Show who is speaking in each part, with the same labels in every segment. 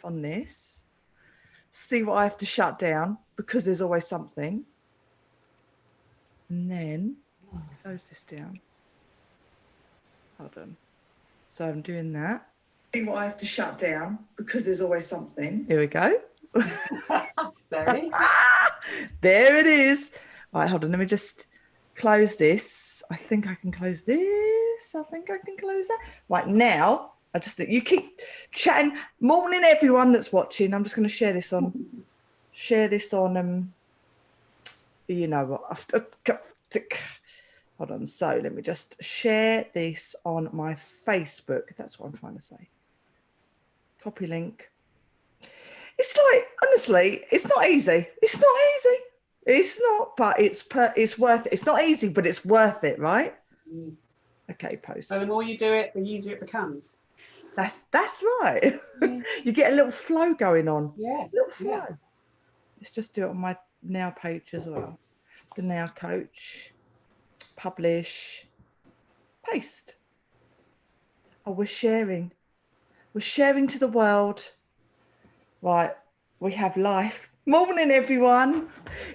Speaker 1: on this, see what I have to shut down, because there's always something. And then close this down. Hold on. So I'm doing that. See what I have to shut down, because there's always something. Here we go.
Speaker 2: There it is.
Speaker 1: There it is. All right, hold on. Let me just close this. I think I can close this. I think I can close that. Right now, I just think you keep chatting. Morning, everyone that's watching. I'm just going to share this on. You know what? Hold on. So let me just share this on my Facebook. That's what I'm trying to say. Copy link. It's like, honestly, it's not easy. It's not easy. It's not, but it's worth it. It's not easy, but it's worth it, right?
Speaker 2: Mm.
Speaker 1: Okay, post.
Speaker 2: So the more you do it, the easier it becomes.
Speaker 1: That's right.
Speaker 2: Yeah.
Speaker 1: You get a little flow going on.
Speaker 2: Yeah.
Speaker 1: A little flow.
Speaker 2: Yeah.
Speaker 1: Let's just do it on my Now page as well. The Now Coach. Publish. Paste. Oh, we're sharing. We're sharing to the world. Right. We have life. Morning, everyone.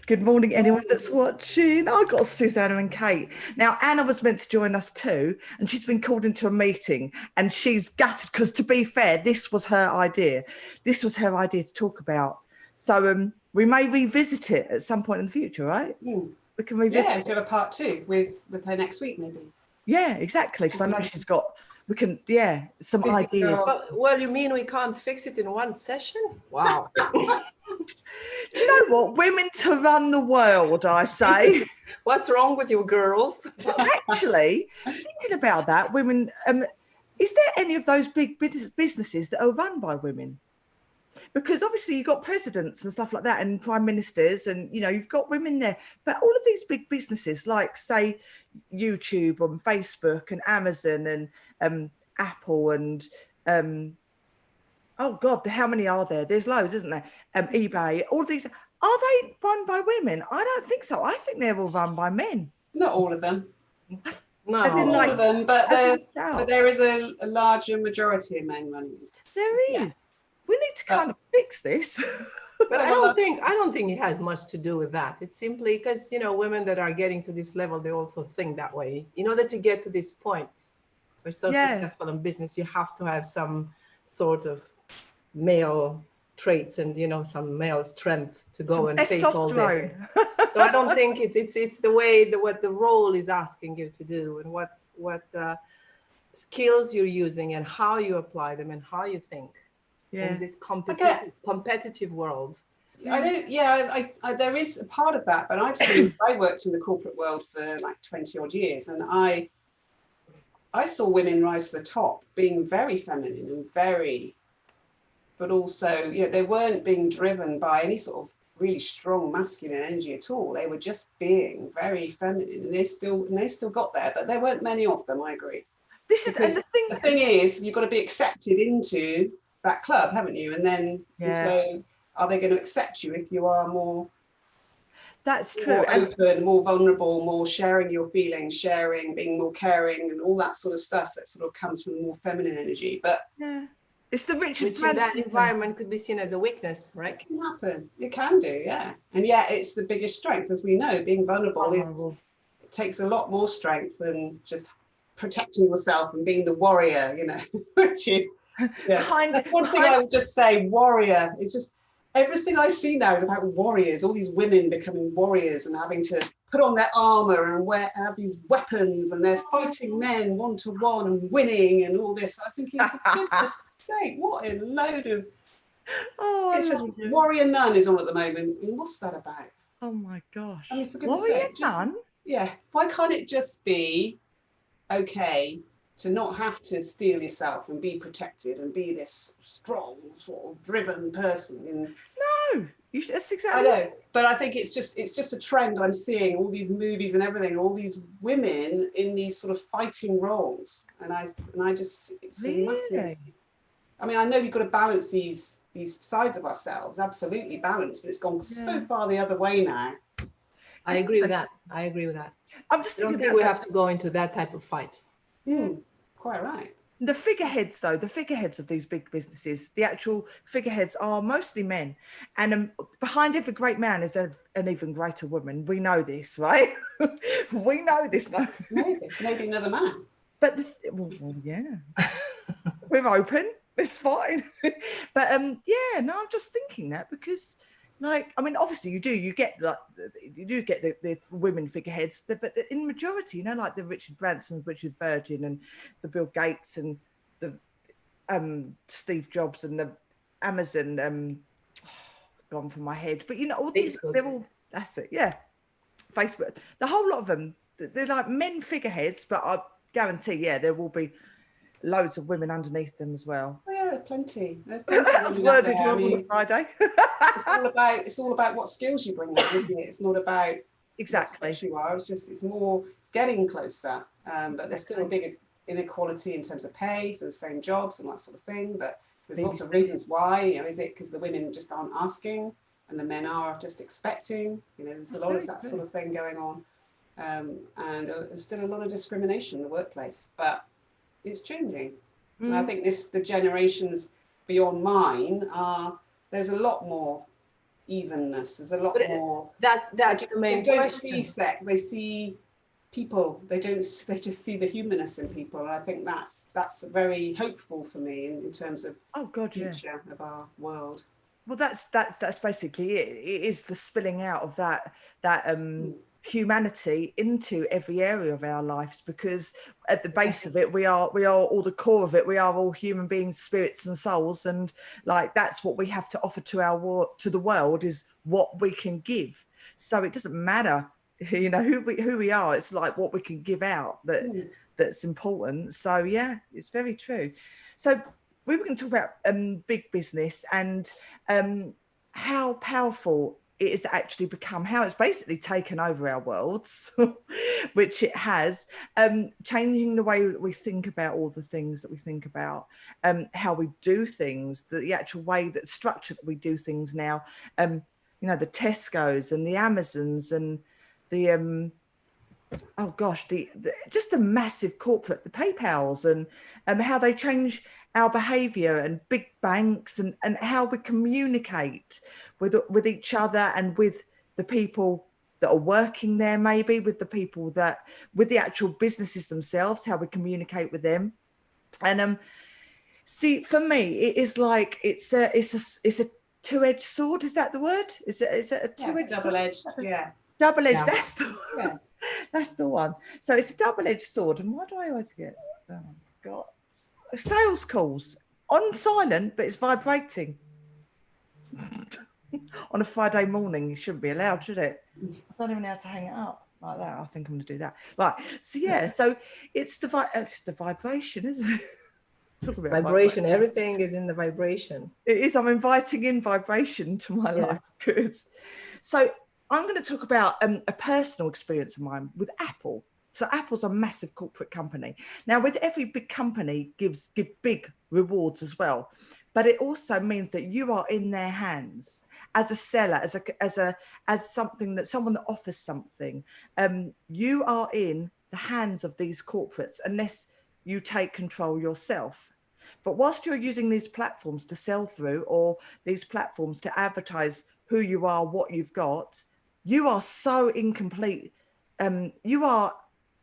Speaker 1: Good morning, anyone that's watching. I've got Susanna and Kate. Now, Anna was meant to join us too, and she's been called into a meeting, and she's gutted because, to be fair, this was her idea. This was her idea to talk about. So we may revisit it at some point in the future, right?
Speaker 2: Mm.
Speaker 1: We can revisit.
Speaker 2: Yeah, we could have a part 2 with her next week, maybe.
Speaker 1: Yeah, exactly. Because I know she's got. We can, some ideas.
Speaker 3: Well, you mean we can't fix it in one session? Wow.
Speaker 1: Do you know what? Women to run the world, I say.
Speaker 3: What's wrong with you girls?
Speaker 1: Actually, thinking about that, women, is there any of those big businesses that are run by women? Because obviously you've got presidents and stuff like that, and prime ministers, and you've got women there. But all of these big businesses, like say YouTube and Facebook and Amazon and Apple and oh God, how many are there? There's loads, isn't there? eBay, all these, are they run by women? I don't think so. I think they're all run by men.
Speaker 2: Not all of them.
Speaker 3: No,
Speaker 2: Not all of them, but there is a larger majority of men running.
Speaker 1: There is. Yeah. We need to kind of fix this.
Speaker 3: But I don't think it has much to do with that. It's simply because, women that are getting to this level, they also think that way. In order to get to this point, we're so successful in business, you have to have some sort of male traits and some male strength to go and face all this. So I don't think it's the way what the role is asking you to do, and what skills you're using and how you apply them and how you think in this competitive world.
Speaker 2: There is a part of that, but I worked in the corporate world for like 20 odd years, and I saw women rise to the top being very feminine and very, but also, they weren't being driven by any sort of really strong masculine energy at all. They were just being very feminine, and they still got there, but there weren't many of them. I agree. The thing is, you've got to be accepted into that club, haven't you? And then so are they going to accept you if you are more?
Speaker 1: That's true.
Speaker 2: More open, more vulnerable, more sharing your feelings, being more caring, and all that sort of stuff that sort of comes from the more feminine energy. But
Speaker 1: it's the Richard
Speaker 3: Branson. That environment could be seen as a weakness, right?
Speaker 2: It can happen. It can do, yeah. And it's the biggest strength, as we know. Being vulnerable, it takes a lot more strength than just protecting yourself and being the warrior, which is that's one thing I would just say. Warrior. It's just everything I see now is about warriors. All these women becoming warriors and having to put on their armor and have these weapons, and they're fighting men 1-to-1 and winning and all this. I'm thinking, for goodness sake, what a load of warrior nun is on at the moment. I mean, what's that about?
Speaker 1: Oh my gosh!
Speaker 2: I mean, for goodness sake, why can't it just be okay to not have to steel yourself and be protected and be this strong, sort of driven person?
Speaker 1: No, that's exactly.
Speaker 2: I know, but I think it's just a trend I'm seeing. All these movies and everything, all these women in these sort of fighting roles, and I just it's a massive. I mean, I know you've got to balance these sides of ourselves, absolutely balanced, but it's gone so far the other way now.
Speaker 3: I agree with that. I'm just thinking we have to go into that type of fight.
Speaker 2: Quite right.
Speaker 1: The figureheads, though, the figureheads of these big businesses, the actual figureheads are mostly men. And behind every great man is an even greater woman. We know this, right? We know this now.
Speaker 2: Maybe another man.
Speaker 1: But well, yeah, we're open. It's fine. But yeah, no, I'm just thinking that because, like, I mean, obviously you get the women figureheads, but in majority, you know, like the Richard Bransons, Richard Virgin, and the Bill Gates, and the Steve Jobs, and the Amazon. Gone from my head, but you know, all these, they're all, that's it, yeah. Facebook, the whole lot of them, they're like men figureheads, but I guarantee, yeah, there will be loads of women underneath them as well.
Speaker 2: Oh, yeah, plenty. There's plenty of women out there. I mean,
Speaker 1: on a Friday.
Speaker 2: it's all about what skills you bring in, isn't it? It's not about
Speaker 1: exactly
Speaker 2: what you are. It's more getting closer. But there's still a big inequality in terms of pay for the same jobs and that sort of thing. But there's lots of reasons why. You know, is it because the women just aren't asking and the men are just expecting? You know, there's a lot of that sort of thing going on, and there's still a lot of discrimination in the workplace. But it's changing. And I think the generations beyond mine there's a lot more evenness. There's a lot more.
Speaker 3: That's the main
Speaker 2: question. They don't
Speaker 3: see
Speaker 2: sex. They see people. They just see the humanness in people. And I think that's very hopeful for me in terms of future of our world.
Speaker 1: Well, that's basically it. It is the spilling out of that humanity into every area of our lives, because at the base of it, we are all, the core of it, we are all human beings, spirits and souls, and like that's what we have to offer to the world, is what we can give. So it doesn't matter, you know, who we are. It's like what we can give out that's important. So yeah, it's very true. So we were going to talk about big business and how powerful it has actually become, how it's basically taken over our worlds, which it has, changing the way that we think about all the things that we think about, how we do things, the actual way, that structure that we do things now, you know, the Tesco's and the Amazons and the oh gosh, the just a massive corporate, the PayPals, and how they change our behavior, and big banks, and how we communicate with each other and with the people that are working there, maybe with the people that, with the actual businesses themselves, how we communicate with them. And see, for me, it is like it's a two-edged sword. Is that the word? Is it a two-edged
Speaker 2: double-edged
Speaker 1: sword?
Speaker 2: yeah,
Speaker 1: double-edged,
Speaker 2: yeah.
Speaker 1: that's the one. That's the one. So it's a double-edged sword. And why do I always get, oh God, sales calls on silent, but it's vibrating. On a Friday morning, you shouldn't be allowed, should it? I don't even know how to hang it up like that. I think I'm going to do that. Right. So yeah. So it's the vibration, isn't it?
Speaker 3: Vibration. Everything is in the vibration.
Speaker 1: It is. I'm inviting in vibration to my life. Good. So I'm going to talk about a personal experience of mine with Apple. So Apple's a massive corporate company. Now, with every big company give big rewards as well, but it also means that you are in their hands as a seller, as someone that offers something. You are in the hands of these corporates unless you take control yourself. But whilst you're using these platforms to sell through, or these platforms to advertise who you are, what you've got, you are so incomplete. You are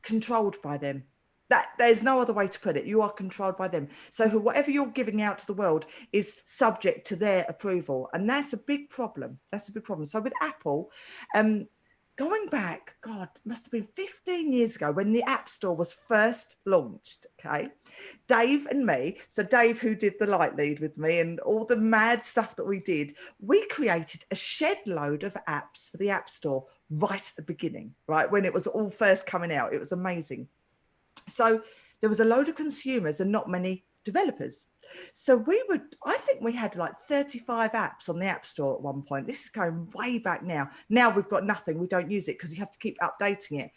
Speaker 1: controlled by them. That there's no other way to put it. You are controlled by them. So whatever you're giving out to the world is subject to their approval. And that's a big problem. That's a big problem. So with Apple, going back, God, must have been 15 years ago when the App Store was first launched, okay? Dave and me, so Dave, who did the light lead with me and all the mad stuff that we did, we created a shed load of apps for the App Store right at the beginning, right? When it was all first coming out. It was amazing. So there was a load of consumers and not many developers. So I think we had like 35 apps on the App Store at one point. This is going way back now. Now we've got nothing. We don't use it because you have to keep updating it.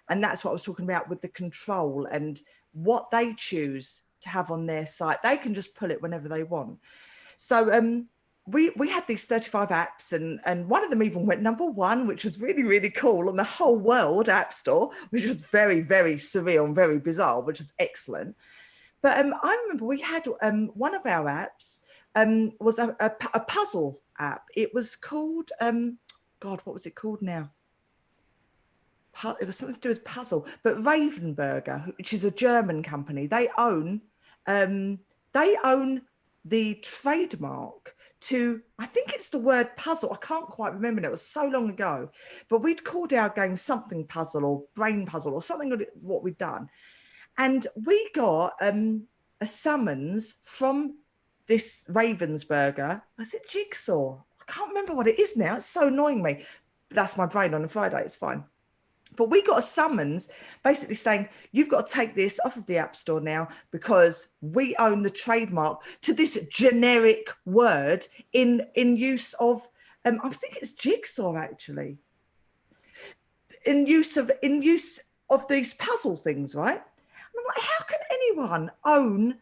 Speaker 1: And that's what I was talking about with the control and what they choose to have on their site. They can just pull it whenever they want. So we had these 35 apps, and one of them even went #1, which was really, really cool on the whole world App Store, which was very, very surreal and very bizarre, which was excellent. But I remember we had one of our apps was a puzzle app. It was called, God, what was it called now? It was something to do with puzzle, but Ravenberger, which is a German company, they own the trademark to, I think it's the word puzzle. I can't quite remember. It was so long ago, but we'd called our game something puzzle or brain puzzle or something what we'd done. And we got a summons from this Ravensburger. Was it Jigsaw? I can't remember what it is now. It's so annoying me. But that's my brain on a Friday. It's fine. But we got a summons basically saying, you've got to take this off of the App Store now because we own the trademark to this generic word in use of, I think it's Jigsaw actually, in use of these puzzle things, right? And I'm like, how can anyone own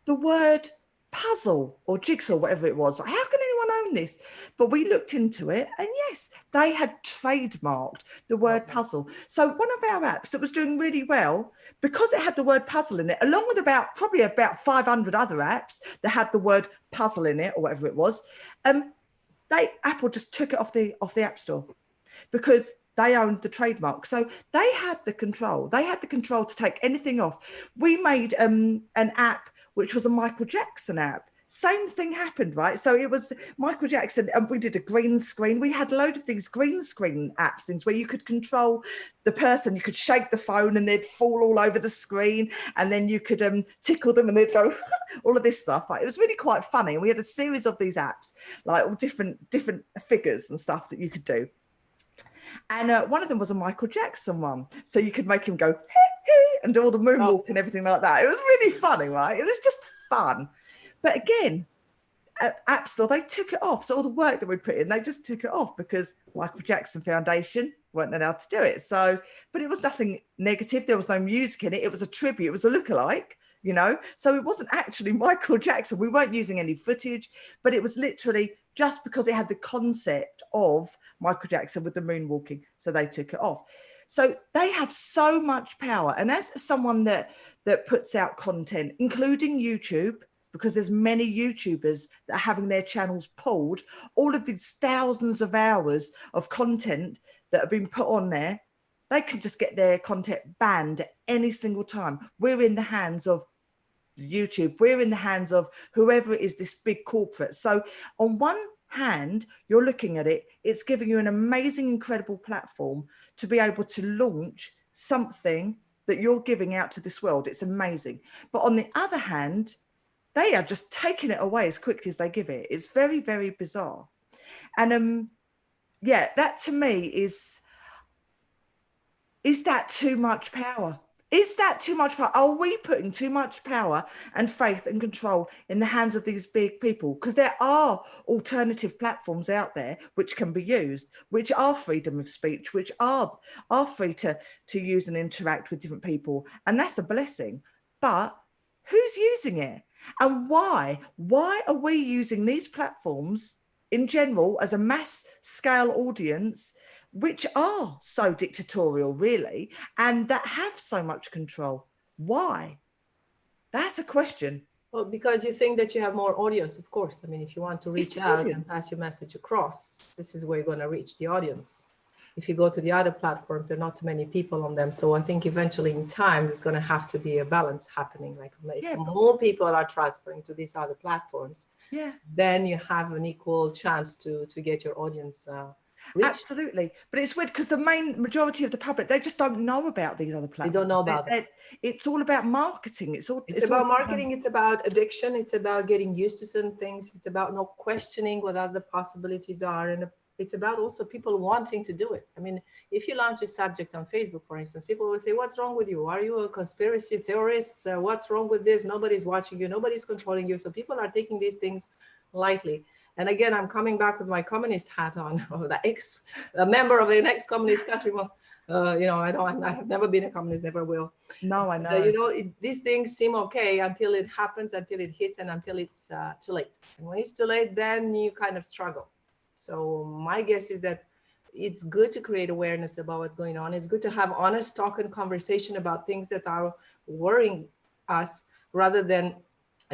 Speaker 1: the word puzzle or jigsaw, whatever it was? How can anyone own this? But we looked into it, and yes, they had trademarked the word puzzle. So one of our apps that was doing really well, because it had the word puzzle in it, along with probably about 500 other apps that had the word puzzle in it or whatever it was, Apple just took it off the App Store because they owned the trademark. So they had the control. They had the control to take anything off. We made an app which was a Michael Jackson app. Same thing happened, right? So it was Michael Jackson, and we did a green screen. We had a load of these green screen apps, things where you could control the person. You could shake the phone and they'd fall all over the screen, and then you could tickle them and they'd go, all of this stuff. Right? It was really quite funny. And we had a series of these apps, like all different figures and stuff that you could do. And one of them was a Michael Jackson one. So you could make him go, hey, hey, and do all the moonwalk and everything like that. It was really funny, right? It was just fun. But again, at App Store, they took it off. So all the work that we put in, they just took it off because Michael Jackson Foundation weren't allowed to do it. So, but it was nothing negative. There was no music in it. It was a tribute. It was a lookalike, you know? So it wasn't actually Michael Jackson. We weren't using any footage, but it was literally just because it had the concept of Michael Jackson with the moonwalking. So they took it off. So they have so much power. And as someone that puts out content, including YouTube, because there's many YouTubers that are having their channels pulled, all of these thousands of hours of content that have been put on there, they can just get their content banned any single time. We're in the hands of YouTube. We're in the hands of whoever is this big corporate. So on one hand, you're looking at it, it's giving you an amazing, incredible platform to be able to launch something that you're giving out to this world. It's amazing. But on the other hand, they are just taking it away as quickly as they give it. It's very, very bizarre. And yeah, that to me is that too much power? Is that too much power? Are we putting too much power and faith and control in the hands of these big people? Because there are alternative platforms out there which can be used, which are freedom of speech, which are free to use and interact with different people. And that's a blessing. But who's using it? And why? Why are we using these platforms in general as a mass scale audience, which are so dictatorial, really, and that have so much control? Why? That's a question.
Speaker 3: Well, because you think that you have more audience, of course. I mean, if you want to reach out and pass your message across, this is where you're going to reach the audience. If you go to the other platforms, there are not too many people on them. So I think eventually in time, there's going to have to be a balance happening. Like more people are transferring to these other platforms, then you have an equal chance to get your audience reached.
Speaker 1: Absolutely. But it's weird because the majority of the public, they just don't know about these other platforms.
Speaker 3: They don't know about it.
Speaker 1: It's all about marketing. It's
Speaker 3: about marketing. It's about addiction. It's about getting used to certain things. It's about not questioning what other possibilities are. And it's about also people wanting to do it. I mean, if you launch a subject on Facebook, for instance, people will say, what's wrong with you? Are you a conspiracy theorist? What's wrong with this? Nobody's watching you. Nobody's controlling you. So people are taking these things lightly. And again, I'm coming back with my communist hat on, or a member of an ex-communist country. Well, I have never been a communist, never will.
Speaker 1: No, I know.
Speaker 3: These things seem okay until it happens, until it hits, and until it's too late. And when it's too late, then you kind of struggle. So my guess is that it's good to create awareness about what's going on. It's good to have honest talk and conversation about things that are worrying us. rather than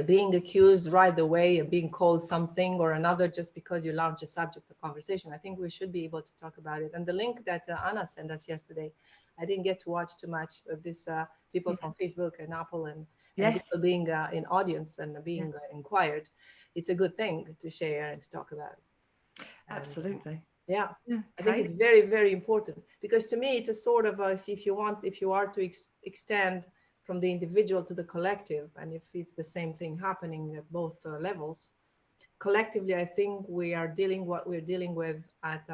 Speaker 3: being accused right away and being called something or another just because you launch a subject of conversation. I think we should be able to talk about it. And the link that Anna sent us yesterday, I didn't get to watch too much of this people from Facebook and Apple and Google being in audience and being inquired. It's a good thing to share and to talk about.
Speaker 1: Absolutely.
Speaker 3: Yeah, I think it's very, very important, because to me, it's a sort of if you are to extend from the individual to the collective, and if it's the same thing happening at both levels, collectively, I think we are dealing what we're dealing with at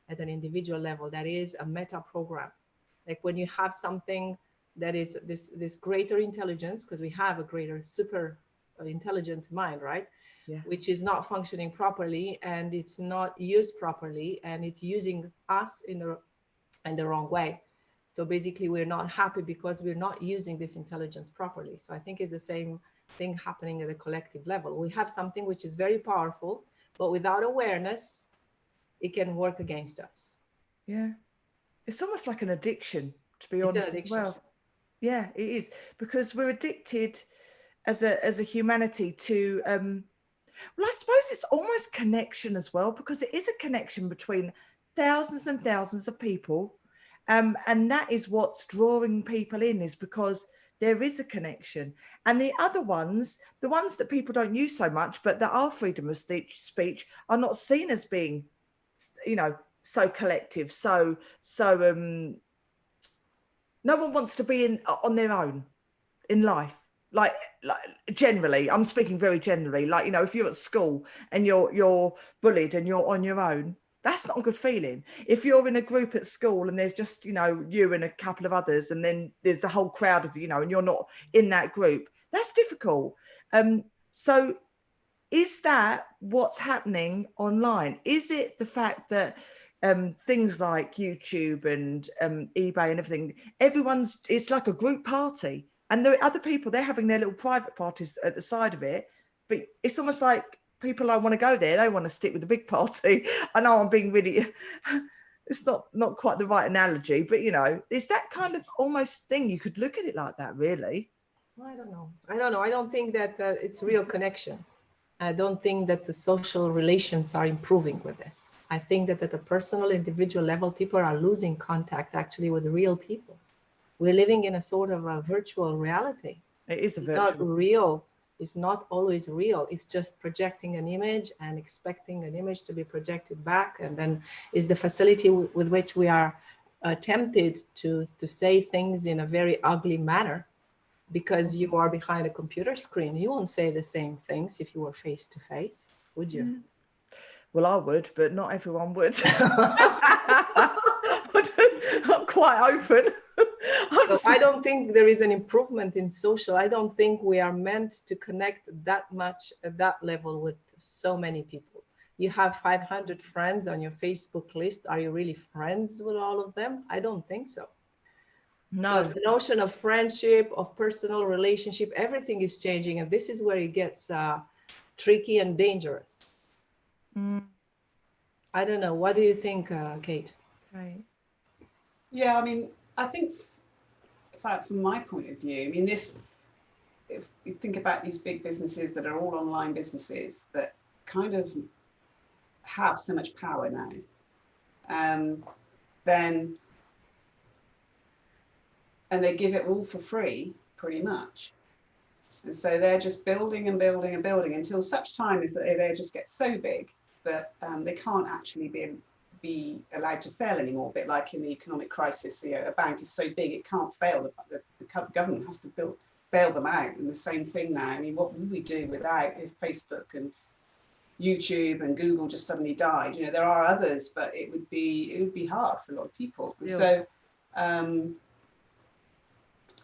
Speaker 3: an individual level. That is a meta program. Like when you have something that is this greater intelligence, because we have a greater super intelligent mind, right? Yeah. Which is not functioning properly, and it's not used properly, and it's using us in the wrong way. So basically, we're not happy because we're not using this intelligence properly. So I think it's the same thing happening at a collective level. We have something which is very powerful, but without awareness, it can work against us.
Speaker 1: Yeah. It's almost like an addiction, to be honest as well. Yeah, it is, because we're addicted as a humanity to well, I suppose it's almost connection as well, because it is a connection between thousands and thousands of people. And that is what's drawing people in, is because there is a connection. And the other ones, the ones that people don't use so much, but that are freedom of speech, are not seen as being, you know, so collective. So no one wants to be on their own in life. Like generally, I'm speaking very generally, like, you know, if you're at school and you're bullied and you're on your own, that's not a good feeling. If you're in a group at school and there's just, you know, you and a couple of others, and then there's the whole crowd of, you know, and you're not in that group, that's difficult. So is that what's happening online? Is it the fact that things like YouTube and eBay and everything, it's like a group party? And there are other people, they're having their little private parties at the side of it. But it's almost like people don't want to go there. They want to stick with the big party. I know I'm being really, it's not quite the right analogy, but, you know, it's that kind of almost thing. You could look at it like that, really.
Speaker 3: I don't know. I don't think that it's real connection. I don't think that the social relations are improving with this. I think that at a personal, individual level, people are losing contact actually with real people. We're living in a sort of a virtual reality.
Speaker 1: It is a virtual.
Speaker 3: Not real. It's not always real. It's just projecting an image and expecting an image to be projected back. And then is the facility with which we are tempted to say things in a very ugly manner, because you are behind a computer screen. You won't say the same things if you were face to face, would you?
Speaker 1: Yeah. Well, I would, but not everyone would. I'm quite open.
Speaker 3: So I don't think there is an improvement in social. I don't think we are meant to connect that much at that level with so many people. You have 500 friends on your Facebook list. Are you really friends with all of them? I don't think so. No. So the notion of friendship, of personal relationship, everything is changing. And this is where it gets tricky and dangerous. I don't know. What do you think, Kate?
Speaker 1: Right.
Speaker 2: Yeah, I mean, I think, in fact, from my point of view, I mean, if you think about these big businesses that are all online businesses that kind of have so much power now, then, and they give it all for free, pretty much. And so they're just building and building and building until such time as that they just get so big that they can't actually be allowed to fail anymore. A bit like in the economic crisis, you know, a bank is so big it can't fail. The government has to bail them out. And the same thing now. I mean, what would we do without if Facebook and YouTube and Google just suddenly died? You know, there are others, but it would be hard for a lot of people. And so,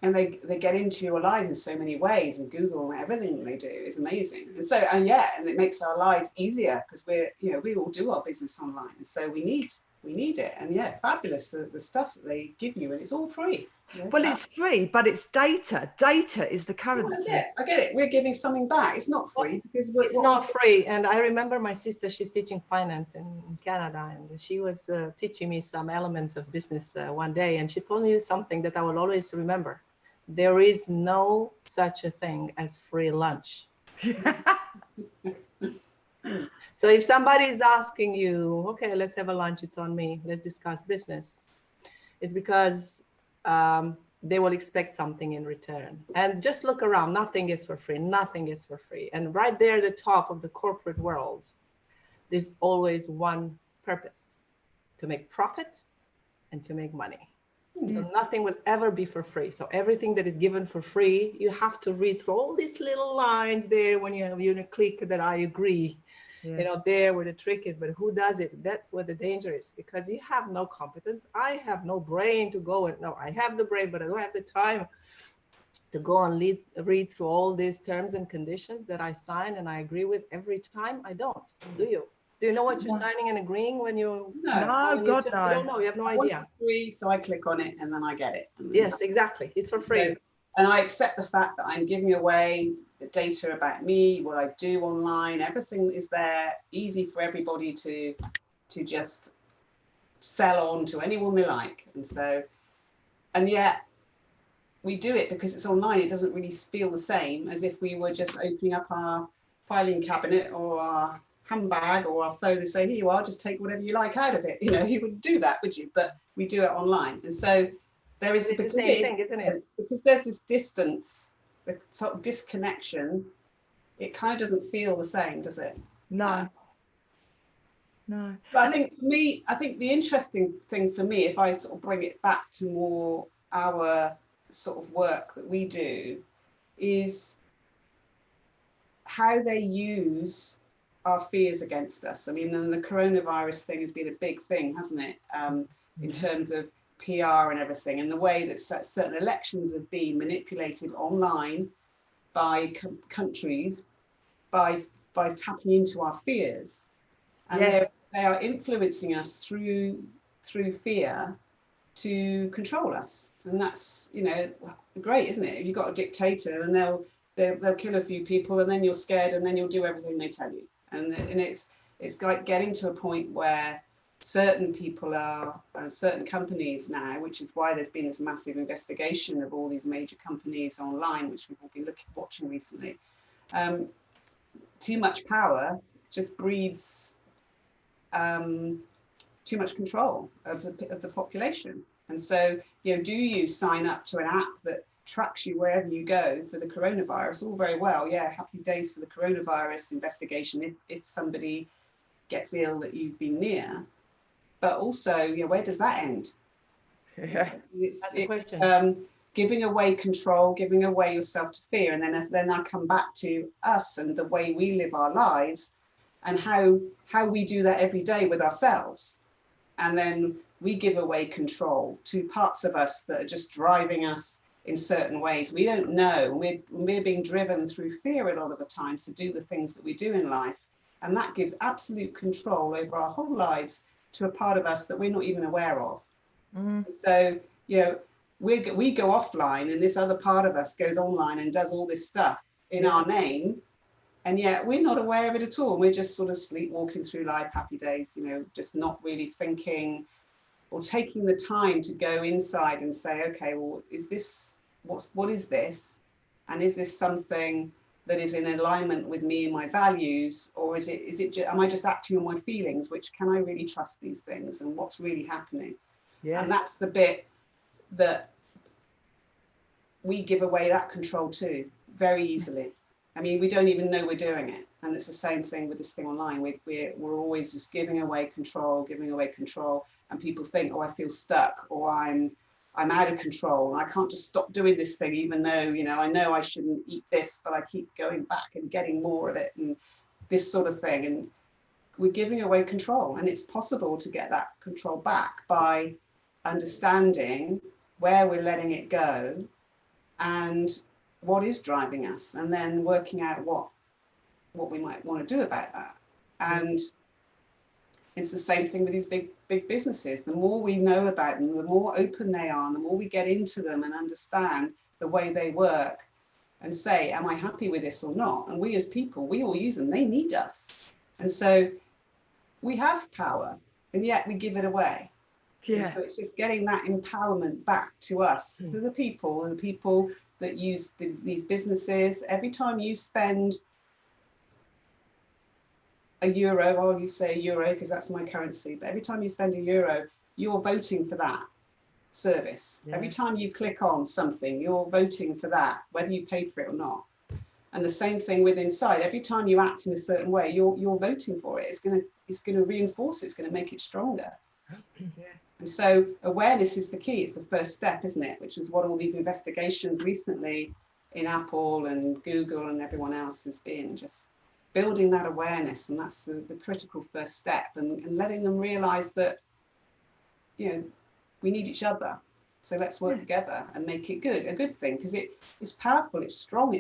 Speaker 2: and they get into your lives in so many ways, and Google and everything they do is amazing. And so, and it makes our lives easier because we all do our business online. And so we need it. And fabulous, the stuff that they give you, and it's all free.
Speaker 1: Well, it's free, but it's data. Data is the currency.
Speaker 2: I get it. We're giving something back. It's not free because
Speaker 3: it's not free. And I remember my sister, she's teaching finance in Canada, and she was teaching me some elements of business one day. And she told me something that I will always remember. there is no such a thing as free lunch. So if somebody is asking you, okay, let's have a lunch, it's on me, let's discuss business, it's because they will expect something in return. And just look around, nothing is for free, nothing is for free. And right there at the top of the corporate world, there's always one purpose: to make profit and to make money. So nothing will ever be for free. So everything that is given for free, you have to read through all these little lines there when you have click that I agree.
Speaker 1: Yeah.
Speaker 3: You know, there where the trick is, but who does it? That's where the danger is, because you have no competence. I have no brain to go and, no, I have the brain, but I don't have the time to go and read through all these terms and conditions that I sign and I agree with every time. I don't. Do you? Do you know what you're signing and agreeing when you?
Speaker 1: No, God, no.
Speaker 3: You don't know. You have no
Speaker 2: I want
Speaker 3: idea.
Speaker 2: it free, so I click on it and then I get it.
Speaker 3: Yes, exactly. It's for free.
Speaker 2: And I accept the fact that I'm giving away the data about me, what I do online. Everything is there, easy for everybody to just sell on to anyone they like. And so, and yet we do it because it's online. It doesn't really feel the same as if we were just opening up our filing cabinet or our handbag or our phone and say, here you are, just take whatever you like out of it. You know, you wouldn't do that, would you? But we do it online. And so there is,
Speaker 3: it's the same thing, isn't it?
Speaker 2: Because there's this distance, the sort of disconnection, it kind of doesn't feel the same, does it?
Speaker 1: No. No.
Speaker 2: But I think for me, I think the interesting thing for me, if I sort of bring it back to more our sort of work that we do, is how they use our fears against us. I mean, and the coronavirus thing has been a big thing, hasn't it? In terms of PR and everything, and the way that certain elections have been manipulated online by countries by tapping into our fears, and they are influencing us through fear to control us. And that's, you know, great, isn't it? If you've got a dictator and they'll kill a few people and then you're scared and then you'll do everything they tell you. And it's like getting to a point where certain people are, certain companies now, which is why there's been this massive investigation of all these major companies online, which we've all been watching recently. Too much power just breeds too much control of the population. And so, you know, do you sign up to an app that tracks you wherever you go for the coronavirus? All very well, yeah, happy days for the coronavirus investigation if somebody gets ill that you've been near. But also, you know, where does that end?
Speaker 1: Yeah.
Speaker 3: That's the question.
Speaker 2: Giving away control, giving away yourself to fear. And then I come back to us and the way we live our lives and how we do that every day with ourselves. And then we give away control to parts of us that are just driving us in certain ways. We don't know. We're being driven through fear a lot of the times to do the things that we do in life. And that gives absolute control over our whole lives to a part of us that we're not even aware of. So, you know, we go offline and this other part of us goes online and does all this stuff in our name. And yet we're not aware of it at all. We're just sort of sleepwalking through life, happy days, you know, just not really thinking or taking the time to go inside and say, okay, well, is this, what is this? And is this something that is in alignment with me and my values? Or is it am I just acting on my feelings, which can I really trust these things and what's really happening? Yeah. And that's the bit that we give away that control to very easily. I mean, we don't even know we're doing it. And it's the same thing with this thing online. We're always just giving away control. And people think, oh, I feel stuck, or I'm out of control. And I can't just stop doing this thing, even though, you know I shouldn't eat this, but I keep going back and getting more of it and this sort of thing. And we're giving away control. And it's possible to get that control back by understanding where we're letting it go and what is driving us, and then working out what we might want to do about that. And it's the same thing with these big businesses. The more we know about them, the more open they are, and the more we get into them and understand the way they work and say, am I happy with this or not? And we as people, we all use them. They need us. And so we have power, and yet we give it away. And
Speaker 1: Yeah.
Speaker 2: so it's just getting that empowerment back to us, to the people that use these businesses. Every time you spend €1, I'll say euro because that's my currency, but every time you spend €1, you're voting for that service.
Speaker 1: Yeah.
Speaker 2: Every time you click on something, you're voting for that, whether you paid for it or not. And the same thing with inside. Every time you act in a certain way, you're voting for it. It's gonna reinforce it. It's gonna make it stronger.
Speaker 1: Yeah.
Speaker 2: And so awareness is the key. It's the first step, isn't it? Which is what all these investigations recently in Apple and Google and everyone else has been, just building that awareness. And that's the critical first step, and letting them realize that, you know, we need each other. So let's work together and make it good, a good thing, because it's powerful, it's strong,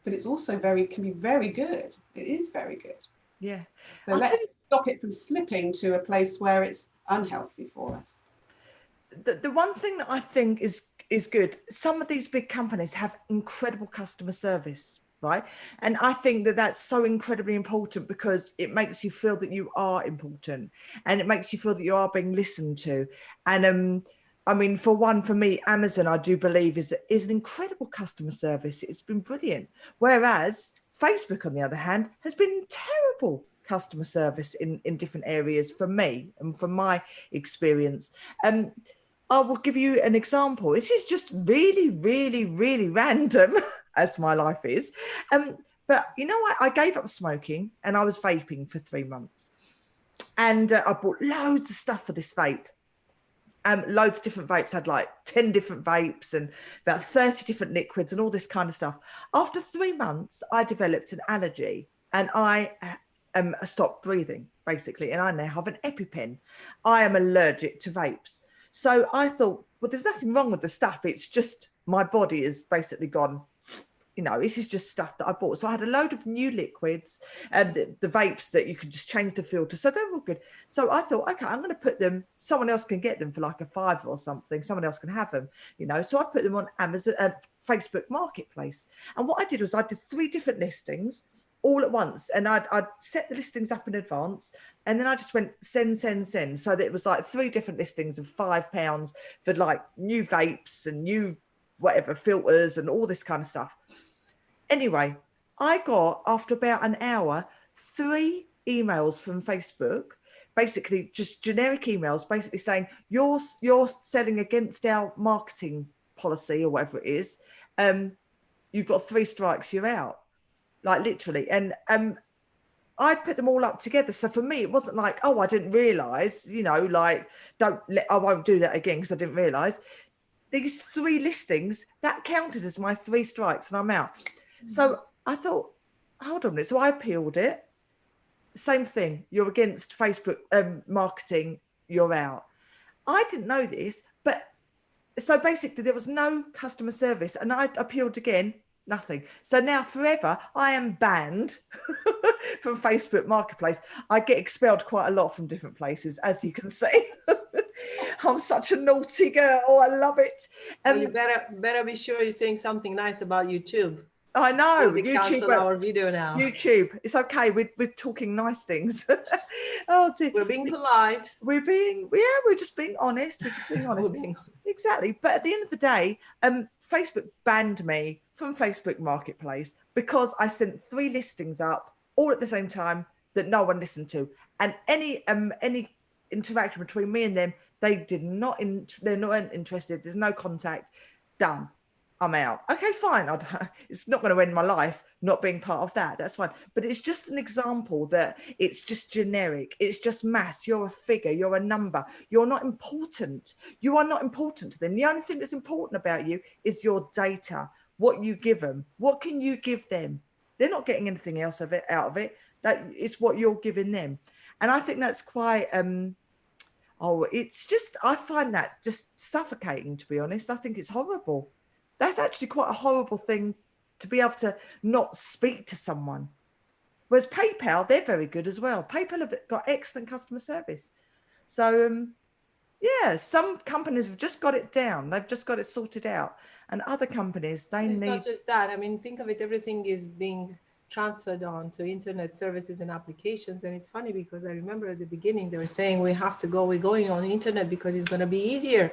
Speaker 2: but it's also can be very good. It is very good.
Speaker 1: Yeah.
Speaker 2: So let's stop it from slipping to a place where it's unhealthy for us.
Speaker 1: The one thing that I think is good, some of these big companies have incredible customer service, right? And I think that that's so incredibly important because it makes you feel that you are important, and it makes you feel that you are being listened to. And I mean, for me, Amazon, I do believe is an incredible customer service. It's been brilliant. Whereas Facebook, on the other hand, has been terrible customer service in different areas for me and from my experience. I will give you an example. This is just really, really, really random, as my life is. But you know what? I gave up smoking and I was vaping for 3 months. And I bought loads of stuff for this vape. Loads of different vapes. I had like 10 different vapes and about 30 different liquids and all this kind of stuff. After 3 months, I developed an allergy and I stopped breathing, basically. And I now have an EpiPen. I am allergic to vapes. So I thought, well, there's nothing wrong with the stuff. It's just my body has basically gone, you know, this is just stuff that I bought. So I had a load of new liquids and the vapes that you could just change the filter. So they're all good. So I thought, okay, I'm going to put them, someone else can get them for like a £5 or something. Someone else can have them, you know. So I put them on Amazon, Facebook Marketplace. And what I did was I did 3 different listings all at once. And I'd set the listings up in advance. And then I just went send. So that it was like 3 different listings of £5 for like new vapes and new whatever filters and all this kind of stuff. Anyway, I got, after about an hour, 3 emails from Facebook, basically just generic emails, basically saying you're selling against our marketing policy or whatever it is. You've got 3 strikes, you're out. Like literally. And I'd put them all up together. So for me, it wasn't like, oh, I didn't realise, you know, like, I won't do that again because I didn't realise. These 3 listings, that counted as my 3 strikes and I'm out. So I thought, hold on a minute. So I appealed it. Same thing. You're against Facebook marketing, you're out. I didn't know this, but so basically there was no customer service and I appealed again. Nothing. So now forever I am banned from Facebook Marketplace. I get expelled quite a lot from different places, as you can see. I'm such a naughty girl. I love it.
Speaker 3: Well, you better be sure you're saying something nice about YouTube.
Speaker 1: I know.
Speaker 3: They cancel our video now.
Speaker 1: YouTube. It's okay. We're talking nice things. Oh dear.
Speaker 3: We're being polite.
Speaker 1: We're just being honest. We're just being honest. Exactly. But at the end of the day, Facebook banned me from Facebook Marketplace because I sent 3 listings up all at the same time that no one listened to. And any interaction between me and them, they're not interested. There's no contact. Done. I'm out. Okay, fine. It's not going to end my life not being part of that. That's fine. But it's just an example that it's just generic. It's just mass. You're a figure. You're a number. You're not important. You are not important to them. The only thing that's important about you is your data, what you give them. What can you give them? They're not getting anything else out of it. That is what you're giving them. And I think that's quite, it's just, I find that just suffocating, to be honest. I think it's horrible. That's actually quite a horrible thing to be able to not speak to someone. Whereas PayPal, they're very good as well. PayPal have got excellent customer service. So, yeah, some companies have just got it down. They've just got it sorted out. And other companies,
Speaker 3: it's not just that. I mean, think of it, everything is being transferred on to internet services and applications. And it's funny because I remember at the beginning they were saying we're going on the internet because it's going to be easier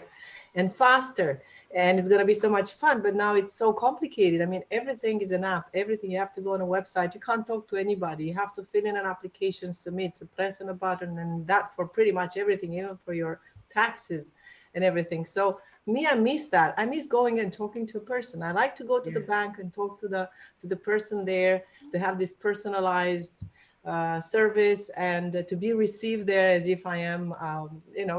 Speaker 3: and faster and it's going to be so much fun. But now it's so complicated. I mean, everything is an app, everything. You have to go on a website, you can't talk to anybody, you have to fill in an application, submit, to press on a button, and that for pretty much everything, even for your taxes and everything. So me, I miss that. I miss going and talking to a person. I like to go to the bank and talk to the person there, to have this personalized service, and to be received there as if I am,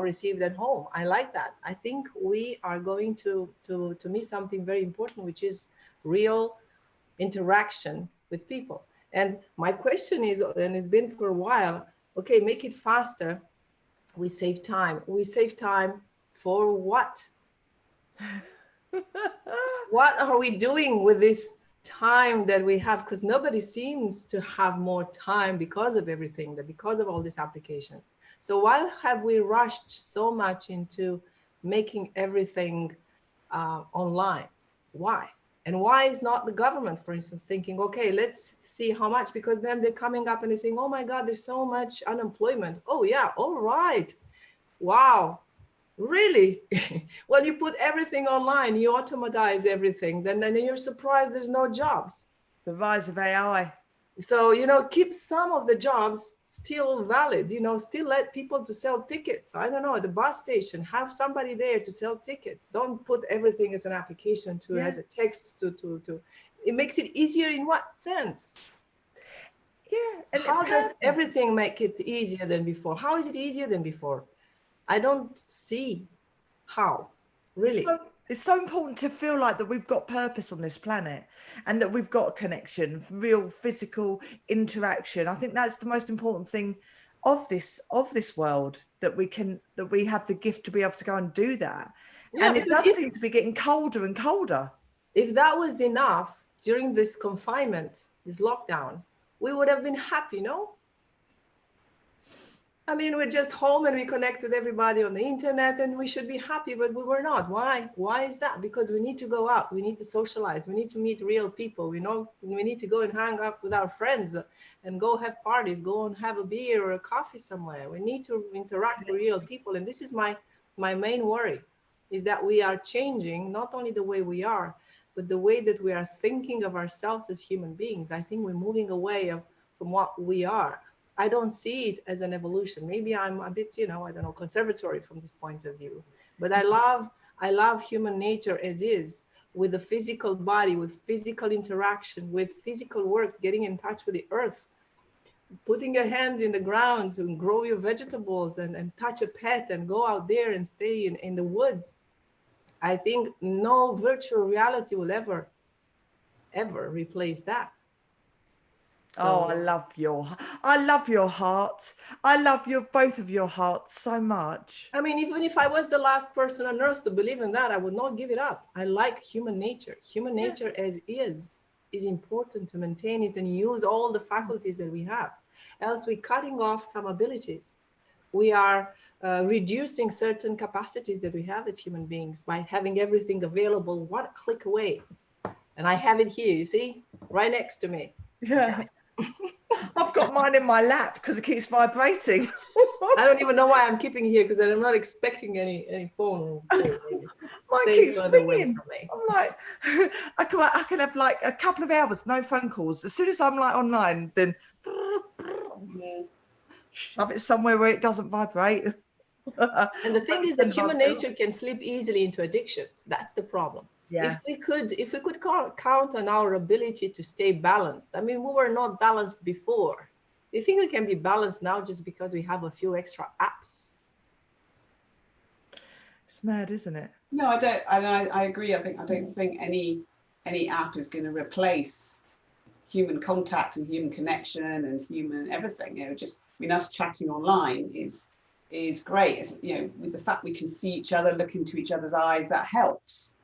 Speaker 3: received at home. I like that. I think we are going to miss something very important, which is real interaction with people. And my question is, and it's been for a while, okay, make it faster. We save time. We save time for what? What are we doing with this time that we have? Because nobody seems to have more time because of everything, that because of all these applications. So why have we rushed so much into making everything online? Why? And why is not the government, for instance, thinking, okay, let's see how much, because then they're coming up and they're saying, oh my God, there's so much unemployment. Oh yeah, all right. Wow. Really? Well, you put everything online, you automatize everything, then you're surprised there's no jobs.
Speaker 1: The rise of AI.
Speaker 3: So, keep some of the jobs still valid, still let people to sell tickets. I don't know, at the bus station, have somebody there to sell tickets. Don't put everything as an application as a text to. It makes it easier in what sense?
Speaker 1: Yeah. And
Speaker 3: how does everything make it easier than before? How is it easier than before? I don't see how, really.
Speaker 1: It's so important to feel like that we've got purpose on this planet and that we've got a connection, real physical interaction. I think that's the most important thing of this world, that we have the gift to be able to go and do that.
Speaker 3: Yeah,
Speaker 1: and it does seem to be getting colder and colder.
Speaker 3: If that was enough during this confinement, this lockdown, we would have been happy, no? I mean, we're just home and we connect with everybody on the internet and we should be happy, but we were not. Why? Why is that? Because we need to go out, we need to socialize, we need to meet real people. We need to go and hang out with our friends and go have parties, go and have a beer or a coffee somewhere. We need to interact with real people. And this is my main worry, is that we are changing not only the way we are, but the way that we are thinking of ourselves as human beings. I think we're moving away from what we are. I don't see it as an evolution. Maybe I'm a bit, I don't know, conservatory from this point of view. But I love human nature as is, with the physical body, with physical interaction, with physical work, getting in touch with the earth, putting your hands in the ground and grow your vegetables and touch a pet and go out there and stay in the woods. I think no virtual reality will ever replace that.
Speaker 1: So, I love your heart. I love both of your hearts so much.
Speaker 3: I mean, even if I was the last person on earth to believe in that, I would not give it up. I like human nature. Human nature as is important to maintain it and use all the faculties that we have. Else we're cutting off some abilities. We are reducing certain capacities that we have as human beings by having everything available one click away. And I have it here, you see, right next to me.
Speaker 1: Yeah. I've got mine in my lap because it keeps vibrating.
Speaker 3: I don't even know why I'm keeping it here, because I'm not expecting any phone.
Speaker 1: Mine keeps ringing. I'm like, I can have like a couple of hours, no phone calls. As soon as I'm like online, then shove it somewhere where it doesn't vibrate.
Speaker 3: And the thing is that human nature can slip easily into addictions. That's the problem.
Speaker 1: Yeah.
Speaker 3: If we could count on our ability to stay balanced. I mean, we were not balanced before. Do you think we can be balanced now just because we have a few extra apps?
Speaker 1: It's mad, isn't it?
Speaker 2: No, I don't. I agree. I don't think any app is going to replace human contact and human connection and human everything. Just us chatting online is great. With the fact we can see each other, look into each other's eyes, that helps.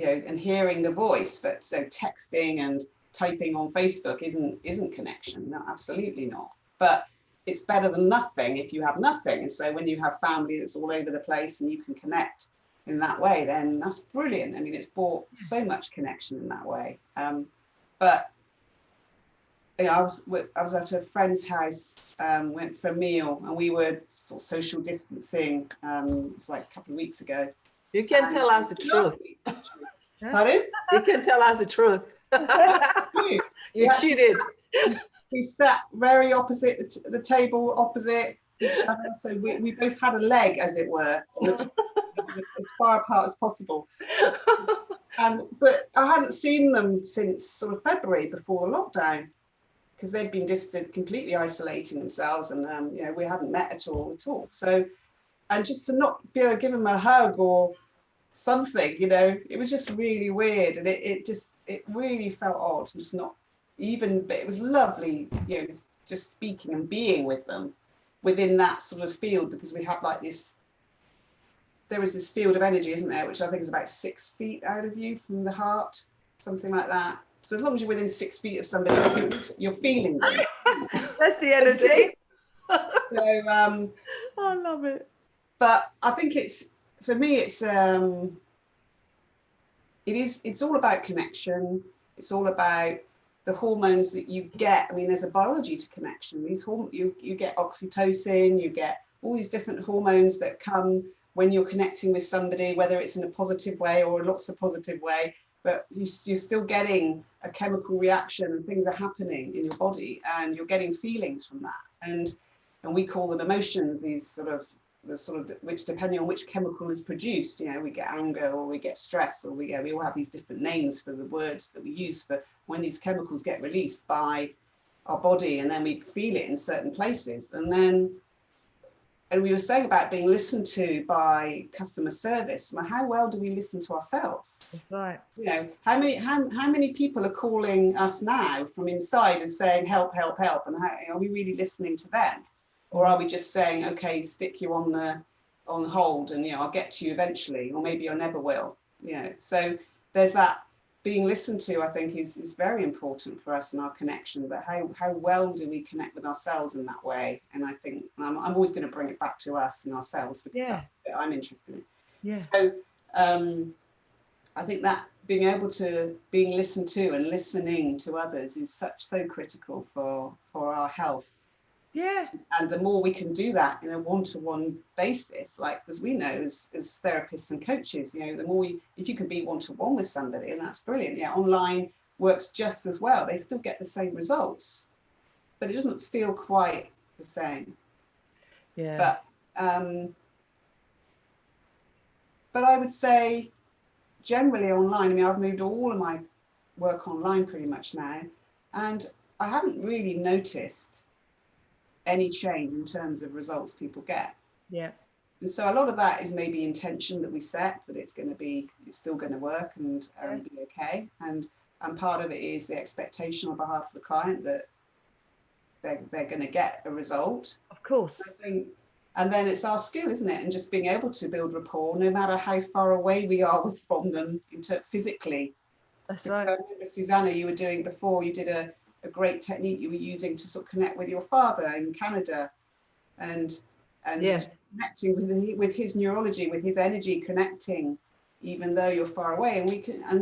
Speaker 2: And hearing the voice, but so texting and typing on Facebook isn't connection. No, absolutely not. But it's better than nothing if you have nothing. And so when you have family that's all over the place and you can connect in that way, then that's brilliant. I mean, it's brought so much connection in that way. But I was at a friend's house, went for a meal, and we were sort of social distancing. It's like a couple of weeks ago.
Speaker 3: You can tell us the truth.
Speaker 2: Pardon?
Speaker 3: You can tell us the truth. You cheated.
Speaker 2: We sat very opposite the table, opposite each other, so we both had a leg, as it were, as far apart as possible. But I hadn't seen them since sort of February, before the lockdown, because they'd been distant, completely isolating themselves, and you know, we hadn't met at all. So, and just to not be able to give them a hug or something, you know, it was just really weird, and it really felt odd. It was not even, but it was lovely, you know, just speaking and being with them within that sort of field, because we have like this. There is this field of energy, isn't there, which I think is about 6 feet out of you from the heart, something like that. So as long as you're within 6 feet of somebody, you're feeling them.
Speaker 1: That's the energy.
Speaker 2: So
Speaker 1: I love it.
Speaker 2: But I think for me, it's all about connection. It's all about the hormones that you get. I mean, there's a biology to connection. These you get oxytocin, you get all these different hormones that come when you're connecting with somebody, whether it's in a positive way or lots of positive way, but you're still getting a chemical reaction, and things are happening in your body, and you're getting feelings from that. And we call them emotions, these which, depending on which chemical is produced, you know, we get anger, or we get stress, or we all have these different names for the words that we use for when these chemicals get released by our body, and then we feel it in certain places. And we were saying about being listened to by customer service. Well, how well do we listen to ourselves?
Speaker 1: That's right.
Speaker 2: You know, how many people are calling us now from inside and saying, help, help, help? And are we really listening to them? Or are we just saying, okay, stick you on hold, and, you know, I'll get to you eventually, or maybe I never will, you know? So there's that being listened to, I think, is very important for us in our connection, but how well do we connect with ourselves in that way? And I think I'm always going to bring it back to us and ourselves, because that's what I'm interested in.
Speaker 1: Yeah.
Speaker 2: So I think that being listened to and listening to others is so critical for our health.
Speaker 1: Yeah.
Speaker 2: And the more we can do that in a one-to-one basis, like, as we know as therapists and coaches, you know, the more if you can be one-to-one with somebody, and that's brilliant. Yeah, online works just as well. They still get the same results, but it doesn't feel quite the same.
Speaker 1: Yeah.
Speaker 2: But I would say generally online, I mean, I've moved all of my work online pretty much now, and I haven't really noticed any change in terms of results people get.
Speaker 1: Yeah.
Speaker 2: And so a lot of that is maybe intention that we set, that it's still going to work and be okay. And part of it is the expectation on behalf of the client that they're going to get a result.
Speaker 1: Of course.
Speaker 2: And then it's our skill, isn't it? And just being able to build rapport, no matter how far away we are from them physically.
Speaker 1: That's right.
Speaker 2: I remember, Susanna, you were doing before, you did a great technique you were using to sort of connect with your father in Canada, and
Speaker 3: yes,
Speaker 2: just connecting with his neurology, with his energy, connecting even though you're far away, and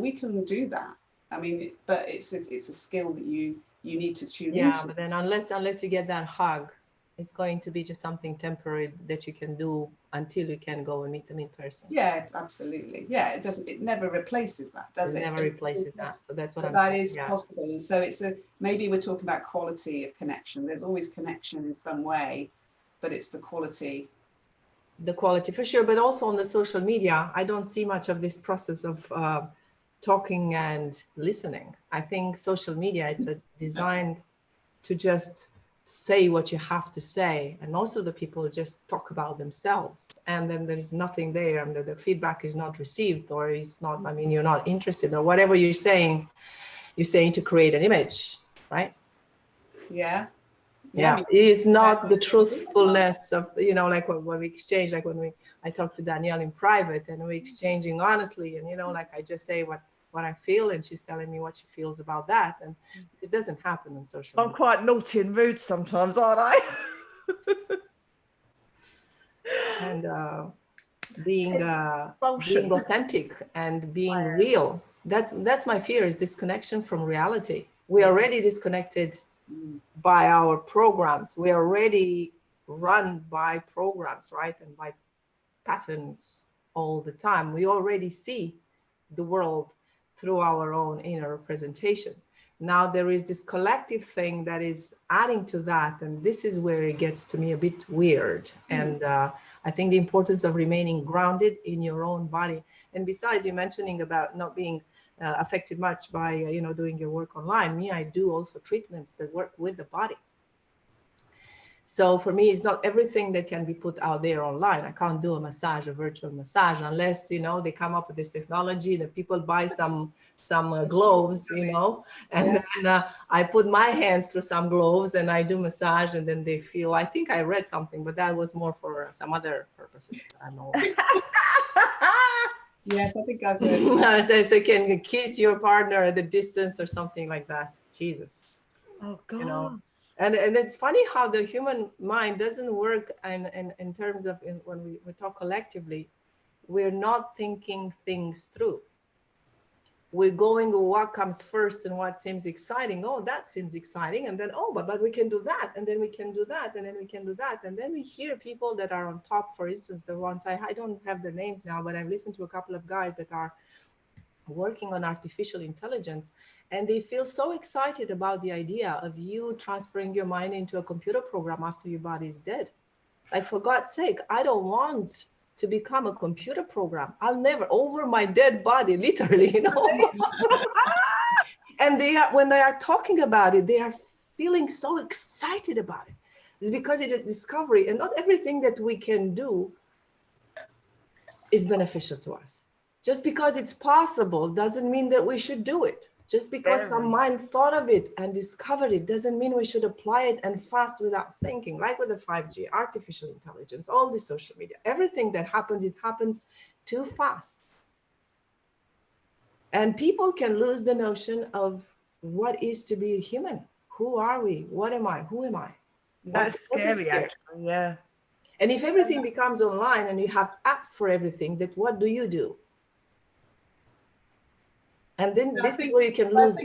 Speaker 2: we can do that. I mean, but it's a skill that you need to tune into.
Speaker 3: Yeah, but then unless you get that hug, it's going to be just something temporary that you can do until you can go and meet them in person.
Speaker 2: Yeah, absolutely. Yeah, it never replaces that, does it?
Speaker 3: It never replaces that. So that's what I'm
Speaker 2: saying.
Speaker 3: saying.
Speaker 2: That is possible. And so maybe we're talking about quality of connection. There's always connection in some way, but it's the quality.
Speaker 3: The quality for sure, but also on the social media, I don't see much of this process of talking and listening. I think social media, it's designed to just say what you have to say, and most of the people just talk about themselves, and then there is nothing there, and the feedback is not received, or it's not, I mean, you're not interested, or whatever you're saying to create an image, right?
Speaker 2: Yeah.
Speaker 3: Yeah, it is not the truthfulness of, you know, like when we exchange, like when I talk to Danielle in private, and we're exchanging honestly, and, you know, like I just say what I feel, and she's telling me what she feels about that, and this doesn't happen on social media.
Speaker 1: I'm quite naughty and rude sometimes, aren't I?
Speaker 3: And being authentic and being real, that's my fear, is disconnection from reality. We're already disconnected by our programs. We're already run by programs, right? And by patterns all the time. We already see the world through our own inner representation. Now there is this collective thing that is adding to that, and this is where it gets to me a bit weird. And I think the importance of remaining grounded in your own body. And besides, you mentioning about not being affected much by doing your work online. Me, I do also treatments that work with the body. So for me, it's not everything that can be put out there online. I can't do a massage, a virtual massage, unless, they come up with this technology that people buy some gloves, and then I put my hands through some gloves and I do massage, and then they feel, I think I read something, but that was more for some other purposes. I know.
Speaker 2: Yes, I think I've heard.
Speaker 3: So you can kiss your partner at a distance or something like that. Jesus.
Speaker 1: Oh God.
Speaker 3: And it's funny how the human mind doesn't work in terms of when we talk collectively, we're not thinking things through. We're going with what comes first and what seems exciting. Oh, that seems exciting. And then, oh, but we can do that. And then we can do that. And then we can do that. And then we hear people that are on top, for instance, the ones I don't have their names now, but I've listened to a couple of guys that are working on artificial intelligence, and they feel so excited about the idea of you transferring your mind into a computer program after your body is dead. Like, for God's sake, I don't want to become a computer program. I'll never, over my dead body, literally, And when they are talking about it, they are feeling so excited about it. It's because it's a discovery, and not everything that we can do is beneficial to us. Just because it's possible doesn't mean that we should do it. Just because some mind thought of it and discovered it doesn't mean we should apply it and fast without thinking, like with the 5G, artificial intelligence, all the social media, everything that happens, it happens too fast. And people can lose the notion of what is to be a human. Who are we? What am I? Who am I?
Speaker 1: That's scary, actually, yeah.
Speaker 3: And if everything becomes online and you have apps for everything, then what do you do? And then this is where you can lose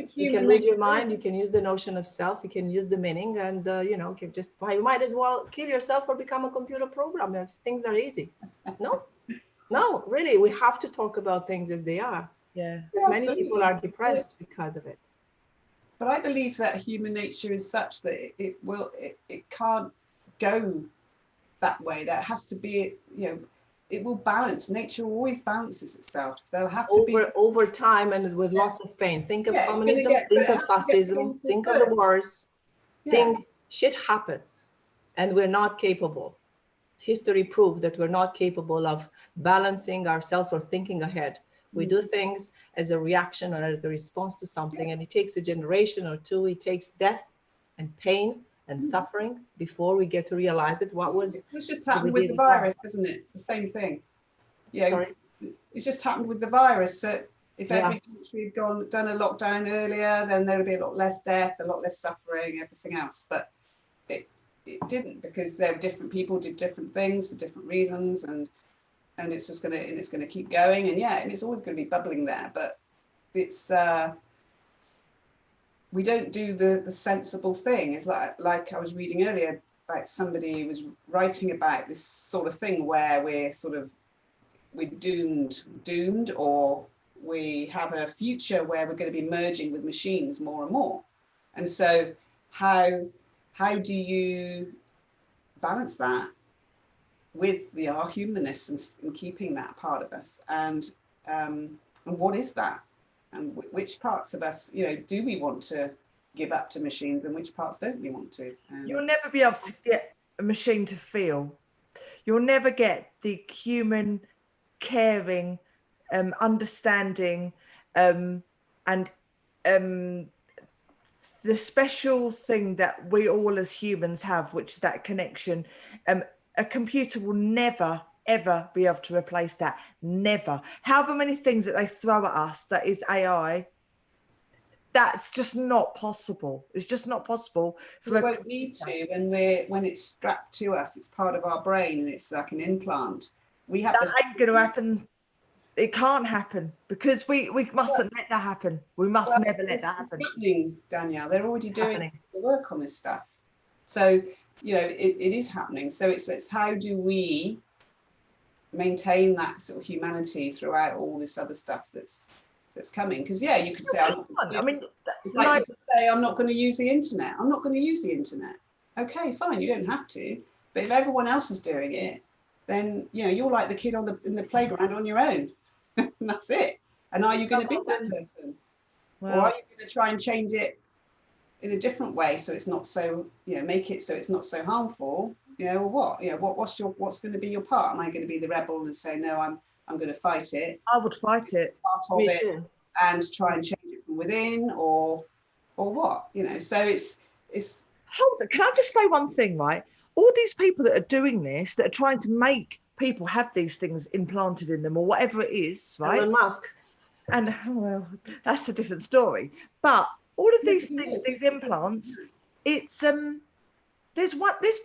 Speaker 3: your mind. You can use the notion of self. You can use the meaning, and you might as well kill yourself or become a computer program if things are easy. No, really, we have to talk about things as they are.
Speaker 1: Yeah.
Speaker 3: Many people are depressed because of it.
Speaker 2: But I believe that human nature is such that it can't go that way. That has to be, it will balance. Nature always balances itself. There'll have to be
Speaker 3: over time and with lots of pain. Think of communism, think of fascism, think of the wars. Shit happens, and we're not capable. History proved that we're not capable of balancing ourselves or thinking ahead. We do things as a reaction or as a response to something, and it takes a generation or two. It takes death and pain and suffering before we get to realize it.
Speaker 2: It's just happened with the virus, isn't it? The same thing.
Speaker 3: Sorry?
Speaker 2: It's just happened with the virus. So if every country had done a lockdown earlier, then there would be a lot less death, a lot less suffering, everything else. But it didn't, because there were different people did different things for different reasons, and it's just gonna keep going, and it's always going to be bubbling there. But it's we don't do the sensible thing. It's like I was reading earlier, like somebody was writing about this sort of thing where we're doomed, or we have a future where we're going to be merging with machines more and more. And so how do you balance that with our humanness and keeping that part of us, and what is that, and which parts of us do we want to give up to machines, and which parts don't we want to?
Speaker 1: You'll never be able to get a machine to feel. You'll never get the human caring, understanding, and the special thing that we all as humans have, which is that connection. A computer will never, ever be able to replace that. Never. However many things that they throw at us that is AI, that's just not possible. It's just not possible.
Speaker 2: We won't need to when it's strapped to us. It's part of our brain, and it's like an implant. We have
Speaker 1: that ain't going to happen. It can't happen because we mustn't let that happen. We must never let that happen.
Speaker 2: It's happening, Danielle. They're already doing the work on this stuff. So, you know, it is happening. So it's how do we maintain that sort of humanity throughout all this other stuff that's coming? Because yeah, you could say,
Speaker 1: I mean,
Speaker 2: it's like you could say, I'm not going to use the internet. I'm not going to use the internet. Okay, fine, you don't have to. But if everyone else is doing it, then you know you're like the kid in the playground on your own, and that's it. And are you going to be that person, or are you going to try and change it in a different way so it's not so, you know, make it so it's not so harmful, you know, or what, you know, what's going to be your part? Am I going to be the rebel and say no, I'm going to fight it?
Speaker 1: I would fight it,
Speaker 2: part of it, and try and change it from within, or what, you know? So it's.
Speaker 1: Hold on, can I just say one thing, right? All these people that are doing this, that are trying to make people have these things implanted in them or whatever it is, right?
Speaker 3: Elon Musk.
Speaker 1: And well, that's a different story. But all of these things, these implants, it's there's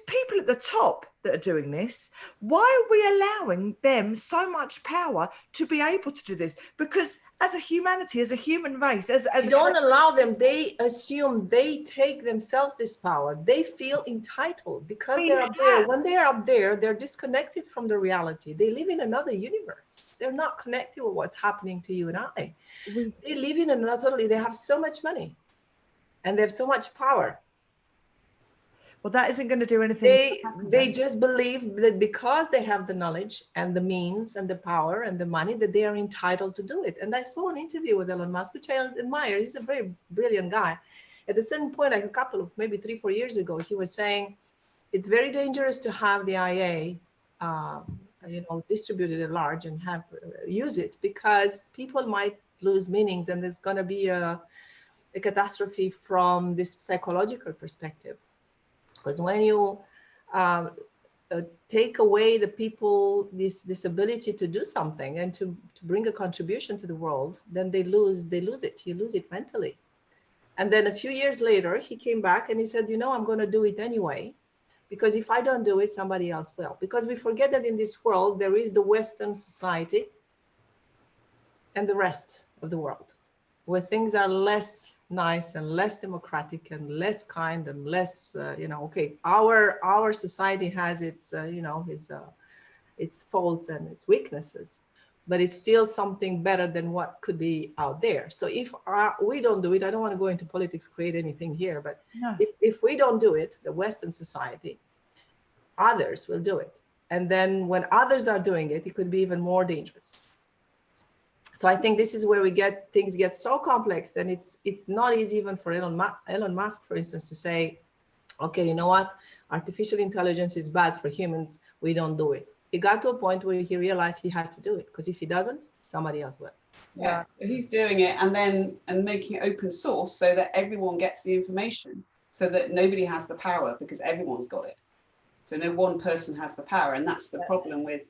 Speaker 1: people at the top that are doing this. Why are we allowing them so much power to be able to do this? Because as a humanity, as a human race, as
Speaker 3: you don't allow them, they assume they take themselves this power. They feel entitled because they're up there. When they are up there, they're disconnected from the reality. They live in another universe. They're not connected with what's happening to you and I. They live in another totally. They have so much money and they have so much power.
Speaker 1: Well, that isn't going to do anything.
Speaker 3: They just believe that because they have the knowledge and the means and the power and the money, that they are entitled to do it. And I saw an interview with Elon Musk, which I admire. He's a very brilliant guy. At a certain point, like a couple of maybe 3-4 years ago, he was saying it's very dangerous to have the IA, you know, distributed at large and use it, because people might lose meanings, and there's going to be a catastrophe from this psychological perspective. Because when you take away the people this ability to do something and to bring a contribution to the world, then they lose it. You lose it mentally. And then a few years later, he came back and he said, you know, I'm going to do it anyway, because if I don't do it, somebody else will. Because we forget that in this world, there is the Western society and the rest of the world, where things are less nice and less democratic and less kind and less, you know, okay, our society has its, you know, its faults and its weaknesses, but it's still something better than what could be out there. So if we don't do it, I don't want to go into politics, create anything here, but
Speaker 1: no.
Speaker 3: if we don't do it, the Western society, others will do it. And then when others are doing it, it could be even more dangerous. So I think this is where things get so complex, and it's not easy even for Elon Musk, for instance, to say, okay, you know what, artificial intelligence is bad for humans, we don't do it. He got to a point where he realized he had to do it, because if he doesn't, somebody else will.
Speaker 2: Yeah, he's doing it and making it open source so that everyone gets the information, so that nobody has the power, because everyone's got it. So no one person has the power, and that's the problem with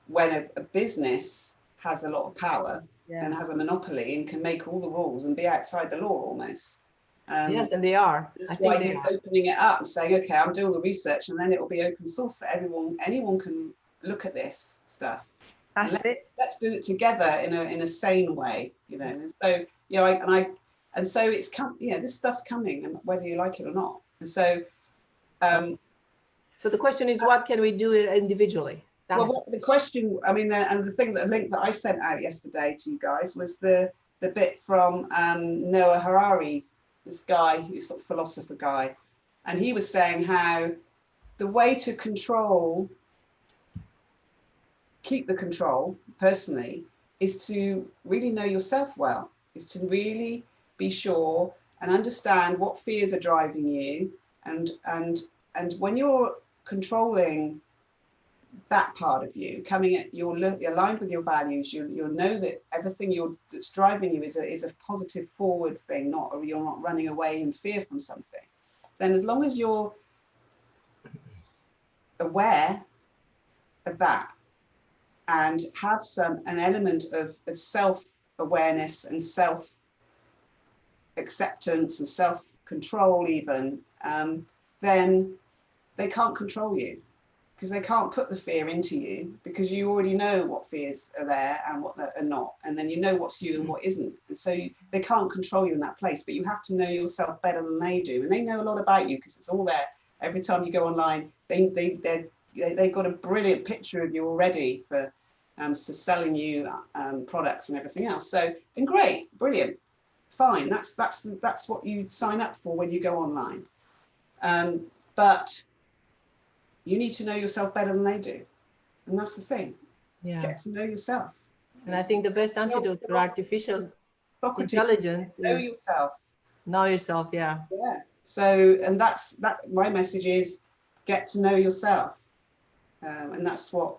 Speaker 2: when a business has a lot of power and has a monopoly and can make all the rules and be outside the law almost.
Speaker 3: Yes, and they are.
Speaker 2: That's why he's opening it up and saying, okay, I'm doing the research, and then it will be open source so anyone can look at this stuff.
Speaker 1: That's it.
Speaker 2: Let's do it together in a sane way, you know. And so, you know, and so it's this stuff's coming, and whether you like it or not. And so,
Speaker 3: so the question is, what can we do individually?
Speaker 2: Well, the question, I mean, and the link that I sent out yesterday to you guys was the bit from Noah Harari, this guy who's sort of philosopher guy, and he was saying how the way to keep the control personally, is to really know yourself well, is to really be sure and understand what fears are driving you, and when you're controlling that part of you, you're aligned with your values, you'll know that everything that's driving you is a positive forward thing, you're not running away in fear from something. Then as long as you're aware of that and have an element of self-awareness and self-acceptance and self-control even, then they can't control you. because they can't put the fear into you, because you already know what fears are there and what are not, and then you know what's you and what isn't, and so they can't control you in that place. But you have to know yourself better than they do, and they know a lot about you because it's all there. Every time you go online, they've got a brilliant picture of you already for selling you products and everything else. So, and great, brilliant, fine. That's what you sign up for when you go online. But you need to know yourself better than they do, and that's the thing.
Speaker 3: Yeah.
Speaker 2: Get to know yourself.
Speaker 3: And I think the best antidote for artificial intelligence
Speaker 2: know
Speaker 3: is
Speaker 2: yourself.
Speaker 3: know yourself. Yeah.
Speaker 2: Yeah. So, and that's my message is get to know yourself, and that's what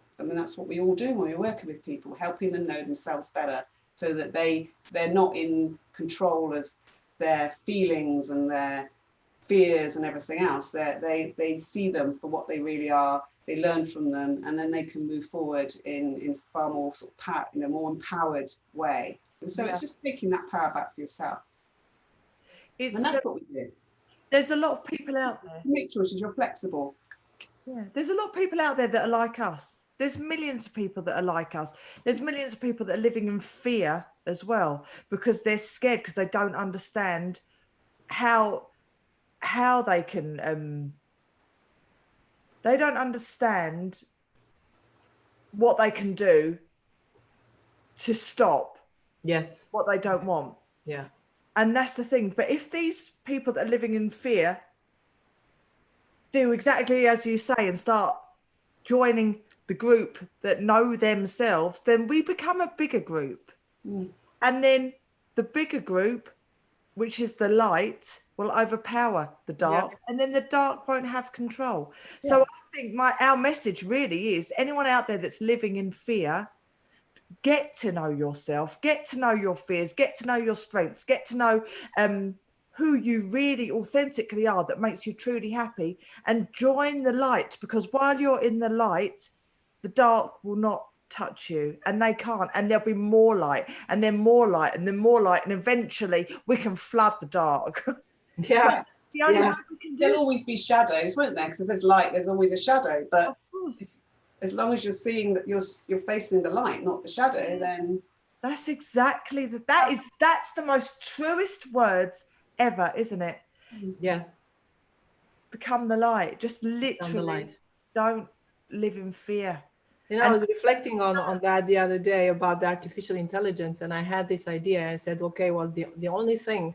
Speaker 2: we all do when we're working with people, helping them know themselves better, so that they're not in control of their feelings and their fears and everything else. They see them for what they really are. They learn from them, and then they can move forward in far more sort of in a more empowered way. And so it's just taking that power back for yourself. And that's what we do.
Speaker 1: There's a lot of people out there.
Speaker 2: You make choices. You're flexible.
Speaker 1: Yeah, there's a lot of people out there that are like us. There's millions of people that are like us. There's millions of people that are living in fear as well, because they're scared, because they don't understand how they can they don't understand what they can do to stop what they don't want.
Speaker 3: Yeah.
Speaker 1: And that's the thing. But if these people that are living in fear do exactly as you say and start joining the group that know themselves, then we become a bigger group. And then the bigger group, which is the light, will overpower the dark, and then the dark won't have control. So I think our message really is, anyone out there that's living in fear, get to know yourself, get to know your fears, get to know your strengths, get to know who you really authentically are, that makes you truly happy, and join the light, because while you're in the light, the dark will not touch you, and they can't, and there'll be more light, and then more light, and then more light, and eventually we can flood the dark.
Speaker 3: Yeah.
Speaker 1: The only way we can do.
Speaker 2: There'll always be shadows, won't there? Because if there's light, there's always a shadow. But
Speaker 1: of course,
Speaker 2: as long as you're seeing that you're facing the light, not the shadow, then
Speaker 1: that's exactly that's the most truest words ever, isn't it?
Speaker 3: Yeah.
Speaker 1: Become the light. Just literally don't live in fear.
Speaker 3: You know, I was reflecting on that the other day about the artificial intelligence, and I had this idea. I said, okay, well, the only thing,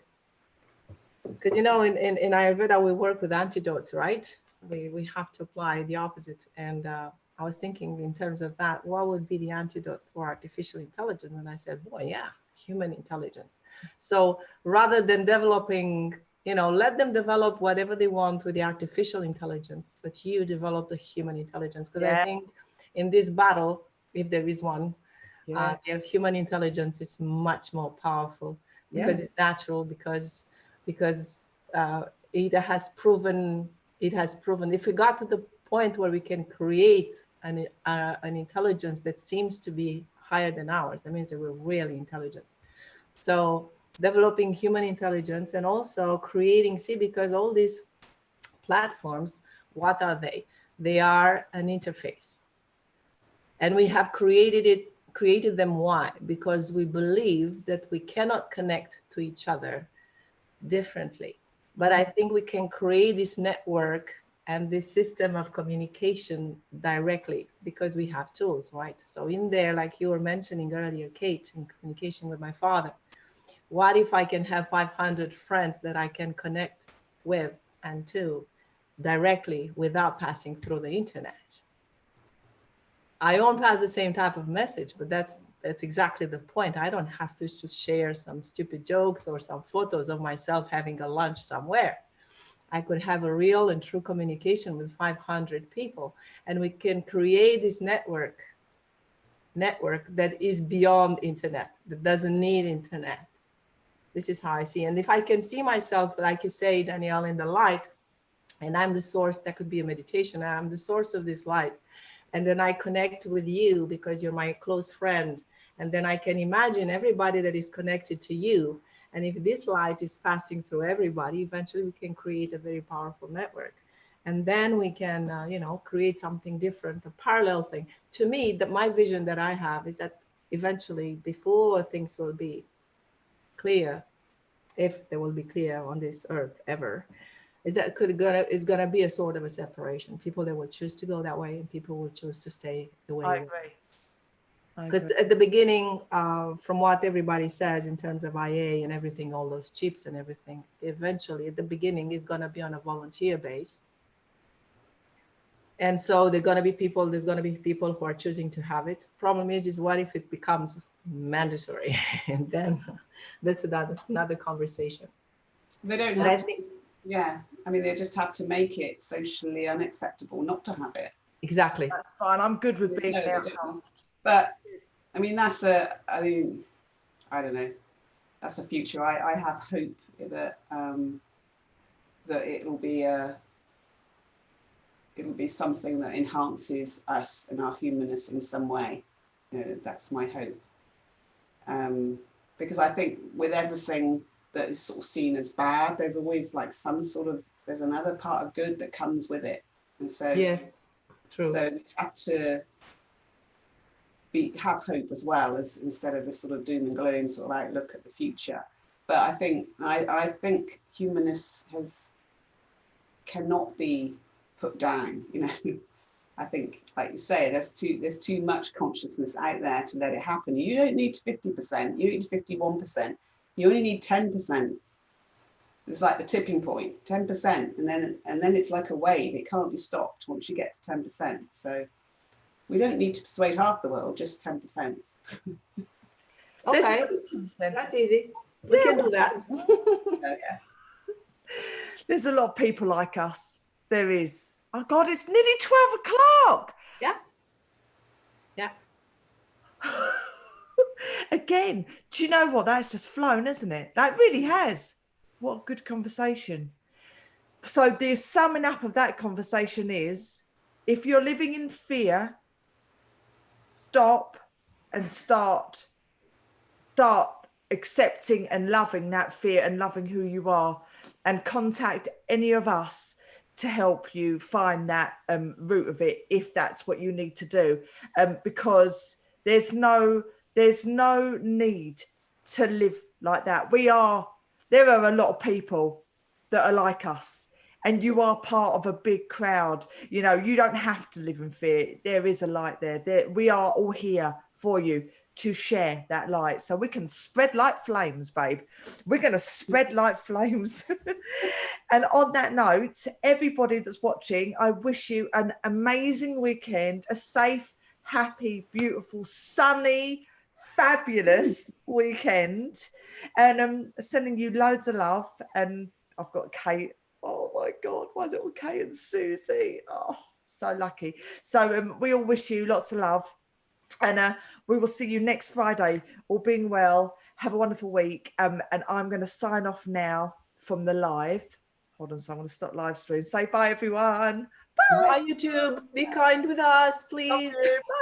Speaker 3: because you know, in Ayurveda we work with antidotes, right? We have to apply the opposite. And I was thinking in terms of that, what would be the antidote for artificial intelligence? And I said, boy, yeah, human intelligence. So rather than developing, you know, let them develop whatever they want with the artificial intelligence, but you develop the human intelligence. Because I think in this battle, if there is one, the human intelligence is much more powerful, because it's natural, because it has proven, if we got to the point where we can create an intelligence that seems to be higher than ours, that means that we're really intelligent. So developing human intelligence, and also creating, because all these platforms, what are they? They are an interface. And we have created them. Why? Because we believe that we cannot connect to each other differently. But I think we can create this network and this system of communication directly, because we have tools, right? So in there, like you were mentioning earlier, Kate, in communication with my father, what if I can have 500 friends that I can connect with and to directly without passing through the internet? I won't pass the same type of message, but that's exactly the point. I don't have to just share some stupid jokes or some photos of myself having a lunch somewhere. I could have a real and true communication with 500 people, and we can create this network that is beyond internet, that doesn't need internet. This is how I see. And if I can see myself, like you say, Danielle, in the light, and I'm the source, that could be a meditation, I'm the source of this light. And then I connect with you because you're my close friend. And then I can imagine everybody that is connected to you. And if this light is passing through everybody, eventually we can create a very powerful network. and then we can, create something different, a parallel thing. To me, that my vision that I have is that eventually, before things will be clear, if they will be clear on this earth ever, is that is gonna be a sort of a separation. People that will choose to go that way, and people will choose to stay the way.
Speaker 1: I agree.
Speaker 3: Because at the beginning, from what everybody says in terms of IA and everything, all those chips and everything, eventually at the beginning is going to be on a volunteer base. And so there's going to be people who are choosing to have it. Problem is what if it becomes mandatory? And then that's another conversation.
Speaker 2: They don't have to, yeah. I mean, they just have to make it socially unacceptable not to have it.
Speaker 3: Exactly.
Speaker 1: That's fine. I'm good with being an outcast.
Speaker 2: But I mean, I don't know. That's a future. I have hope that that it'll be something that enhances us and our humanness in some way. That's my hope. Because I think with everything that is sort of seen as bad, there's always like there's another part of good that comes with it. And so
Speaker 3: yes, true.
Speaker 2: So we have to have hope as well, as instead of this sort of doom and gloom sort of outlook at the future. But I think humanness cannot be put down. I think, like you say, there's too much consciousness out there to let it happen. You don't need 50%. You need 51%. You only need 10%. It's like the tipping point, 10%, and then it's like a wave. It can't be stopped once you get to 10%. So we don't need to persuade half the world, just 10%.
Speaker 3: Okay, that's easy. We can do that.
Speaker 2: Yeah.
Speaker 1: There's a lot of people like us. There is. Oh God, it's nearly 12 o'clock.
Speaker 3: Yeah. Yeah.
Speaker 1: Again, do you know what? That's just flown, isn't it? That really has. What a good conversation. So the summing up of that conversation is, if you're living in fear, stop and start accepting and loving that fear and loving who you are, and contact any of us to help you find that root of it, if that's what you need to do, because there's no need to live like that. There are a lot of people that are like us, and you are part of a big crowd. You don't have to live in fear. There is a light there. We are all here for you to share that light, so we can spread like flames, babe. We're going to spread like flames. And on that note, everybody that's watching, I wish you an amazing weekend, a safe, happy, beautiful, sunny, fabulous weekend, and I'm sending you loads of love. And I've got Kate. Oh my God, my little Kate and Susie. Oh, so lucky. So we all wish you lots of love. And we will see you next Friday. All being well, have a wonderful week. And I'm going to sign off now from the live. Hold on, so I'm going to stop live stream. Say bye, everyone. Bye.
Speaker 3: Bye, YouTube. Be kind with us, please.